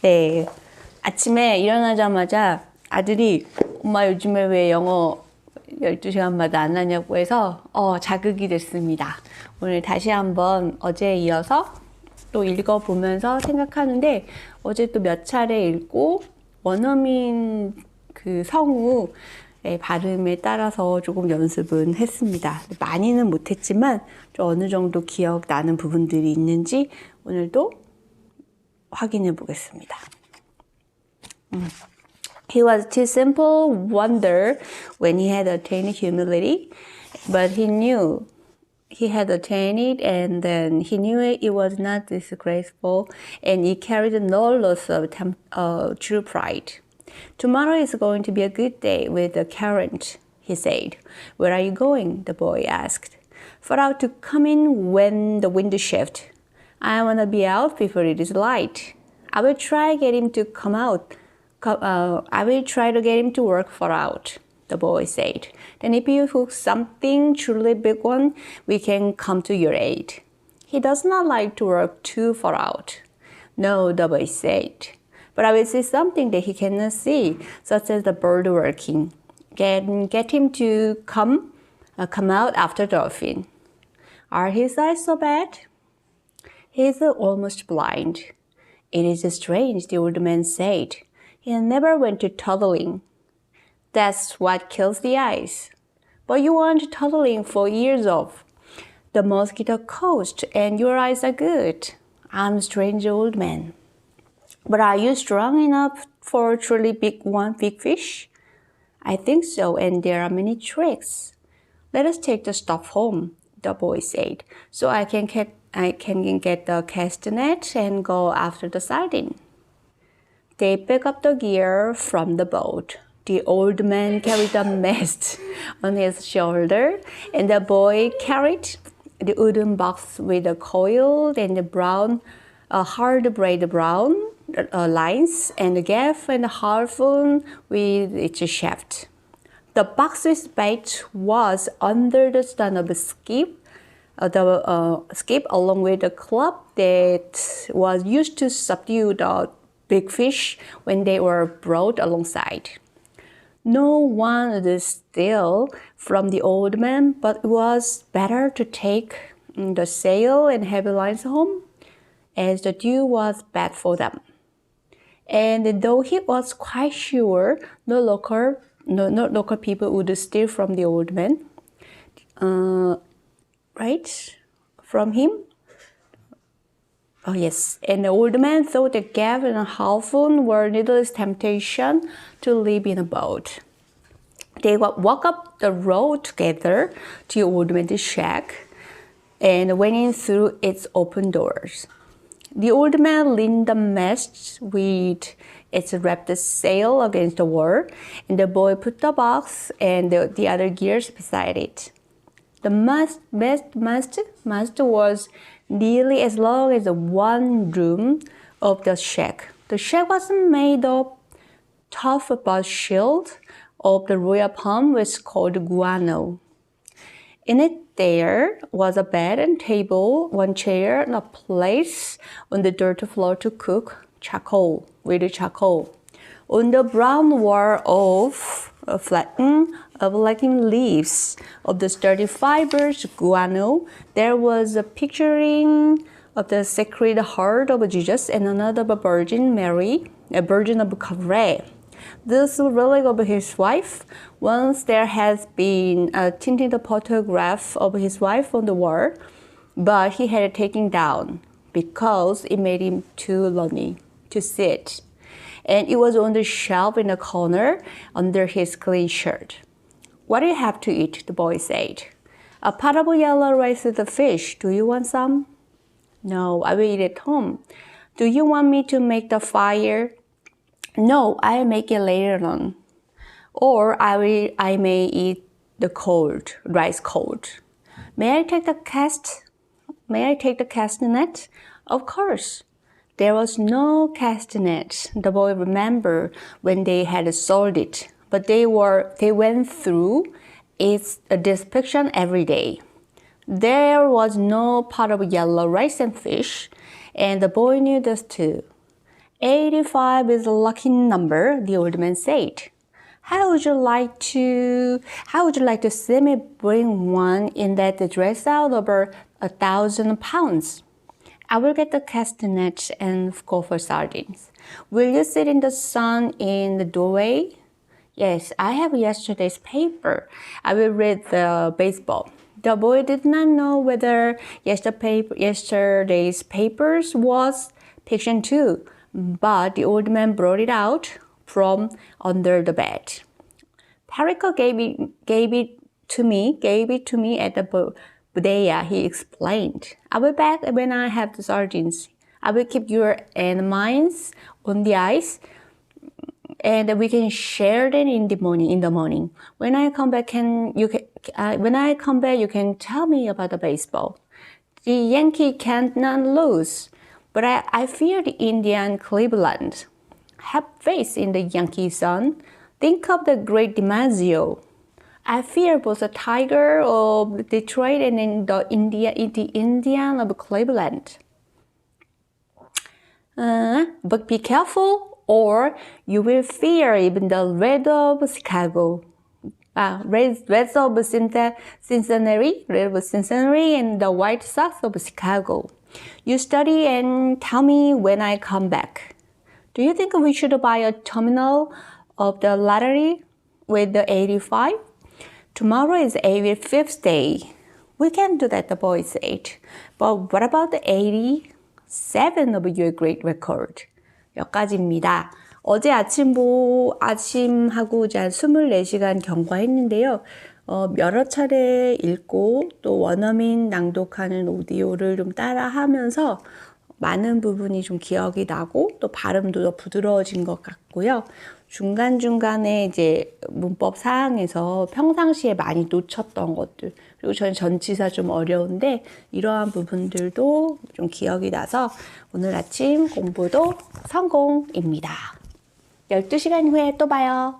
네, 아침에 일어나자마자 아들이 엄마 요즘에 왜 영어 12시간마다 안 하냐고 해서 자극이 됐습니다. 오늘 다시 한번 어제에 이어서 또 읽어보면서 생각하는데 어제 또 몇 차례 읽고 원어민 그 성우의 발음에 따라서 조금 연습은 했습니다. 많이는 못했지만 좀 어느 정도 기억나는 부분들이 있는지 오늘도 확인해 보겠습니다. He was too simple wonder when he had attained humility, but he knew he had attained it, and then he knew it was not disgraceful, and it carried no loss of true pride. Tomorrow is going to be a good day with the current, he said. Where are you going? The boy asked. For out to come in when the wind shifts. I want to be out before it is light. I will try get him to come out. I will try to get him to work far out, the boy said. Then if you hook something truly big one, we can come to your aid. He does not like to work too far out. No, the boy said. But I will see something that he cannot see, such as the bird working. Get him to come out after dolphin. Are his eyes so bad? He is almost blind. It is strange, the old man said. He never went to toddling. That's what kills the eyes. But you weren't toddling for years of. The mosquito coast and your eyes are good. I'm a strange old man. But are you strong enough for a truly big fish? I think so, and there are many tricks. Let us take the stuff home, the boy said, so I can get the cast net and go after the sardine. They picked up the gear from the boat. The old man carried the mast on his shoulder, and the boy carried the wooden box with the coil and the hard braid brown lines, and the gaff and the harpoon with its shaft. The box's bait was under the stern of the skip, along with the club that was used to subdue the big fish when they were brought alongside. No one would steal from the old man, but it was better to take the sail and heavy lines home, as the dew was bad for them. And though he was quite sure no local people would steal from the old man, from him. Oh yes, and the old man thought that gaff and harpoon were needless temptation to live in a boat. They walked up the road together to the old man's shack and went in through its open doors. The old man leaned the mast with its wrapped sail against the wall, and the boy put the box and the other gears beside it. The mast was nearly as long as the one room of the shack. The shack was made of tough but shield of the royal palm, which is called guano. In it there was a bed and table, one chair, and a place on the dirt floor to cook with charcoal. On the brown wall of flattened leaves of the sturdy fibers guano, there was a picturing of the Sacred Heart of Jesus and another of a Virgin Mary, a Virgin of Calvary. This relic of his wife. Once there has been a tinted photograph of his wife on the wall, but he had it taken down because it made him too lonely to sit. And it was on the shelf in the corner under his clean shirt. What do you have to eat? The boy said. A pot of yellow rice with a fish. Do you want some? No, I will eat at home. Do you want me to make the fire? No, I'll make it later on. Or I may eat the rice cold. May I take the castanet? Of course. There was no castanet. The boy remembered when they had sold it, but they went through its description every day. There was no pot of yellow rice and fish, and the boy knew this too. 85 is a lucky number, the old man said. How would you like to see me bring one in that dress out over 1,000 pounds? I will get the castanets and go for sardines. Will you sit in the sun in the doorway? Yes, I have yesterday's paper. I will read the baseball. The boy did not know whether yesterday's papers was fiction too, but the old man brought it out from under the bed. Perico gave it to me at the bodega, he explained. I will back when I have the sardines. I will keep your and mine's on the ice, and we can share them in the morning. When I come back, you can tell me about the baseball. The Yankee can't not lose, but I fear the Indian Cleveland. Have faith in the Yankee son. Think of the great DiMaggio. I fear both the Tiger of Detroit and in the Indian of Cleveland. But be careful, or you will fear even the Reds of Chicago. Reds of Cincinnati, and the White Sox of Chicago. You study and tell me when I come back. Do you think we should buy a terminal of the lottery with the 85? Tomorrow is April 5th day. We can do that, the boy said. But what about the 87 of your great record? 여기까지입니다. 어제 아침하고 이제 한 24시간 경과했는데요. 여러 차례 읽고 또 원어민 낭독하는 오디오를 좀 따라하면서 많은 부분이 좀 기억이 나고 또 발음도 더 부드러워진 것 같고요. 중간중간에 이제 문법 사항에서 평상시에 많이 놓쳤던 것들, 그리고 저는 전치사 좀 어려운데 이러한 부분들도 좀 기억이 나서 오늘 아침 공부도 성공입니다. 12시간 후에 또 봐요.